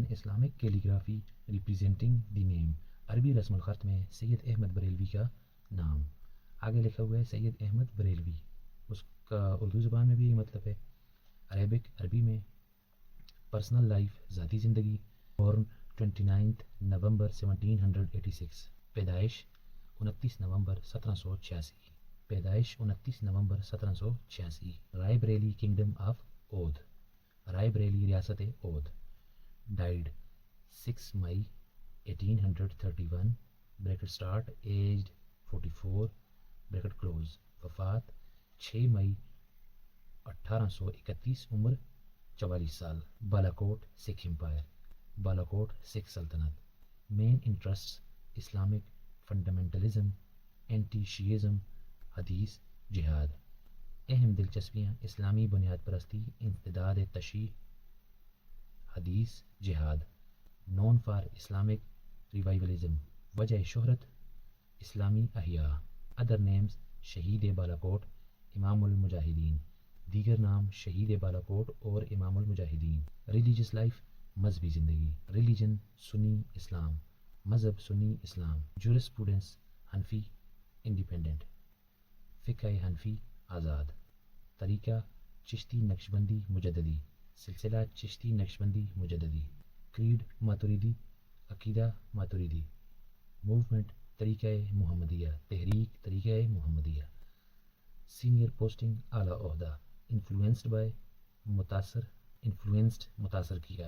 Islamic calligraphy ریپریزنٹنگ دی نیم، عربی رسم الخط میں سید احمد بریلوی کا نام. آگے لکھا ہوا ہے سید احمد بریلوی، اس کا اردو زبان میں بھی یہ مطلب ہے. عربک عربی میں پرسنل لائف ذاتی زندگی. بورن 29 نومبر 1786، پیدائش 29 نومبر 1786، پیدائش 29 نومبر 1786. رائے بریلی کنگڈم آف اودھ، رائے بریلی ریاست اودھ. ڈائیڈ 6 مئی 1831 bracket start aged 44 bracket close. وفات 6 مئی 1831، عمر 44 سال. بالاکوٹ سکھ امپائر، بالاکوٹ سکھ سلطنت. Main interest Islamic fundamentalism, anti Shiism, حدیث، جہاد. اہم دلچسپیاں اسلامی بنیاد پرستی، انسداد تشیع، حدیث، جہاد. نون فار اسلامک ریوائولزم، وجہ شہرت اسلامی احیاء. ادر نیمز شہید بالاکوٹ، امام المجاہدین. دیگر نام شہید بالاکوٹ اور امام المجاہدین. ریلیجیس لائف، مذہبی زندگی. ریلیجن سنی اسلام، مذہب سنی اسلام. جورسپروڈنس حنفی انڈیپینڈنٹ، فقہ حنفی آزاد. طریقہ چشتی نقشبندی مجددی، سلسلہ چشتی نقشبندی مجددی. کریڈ ماتریدی، عقیدہ ماتریدی. موومنٹ طریقہ محمدیہ، تحریک طریقہ محمدیہ. سینئر پوسٹنگ اعلیٰ عہدہ. انفلوئنسڈ بائی، متاثر، انفلوئنسڈ متاثر کیا.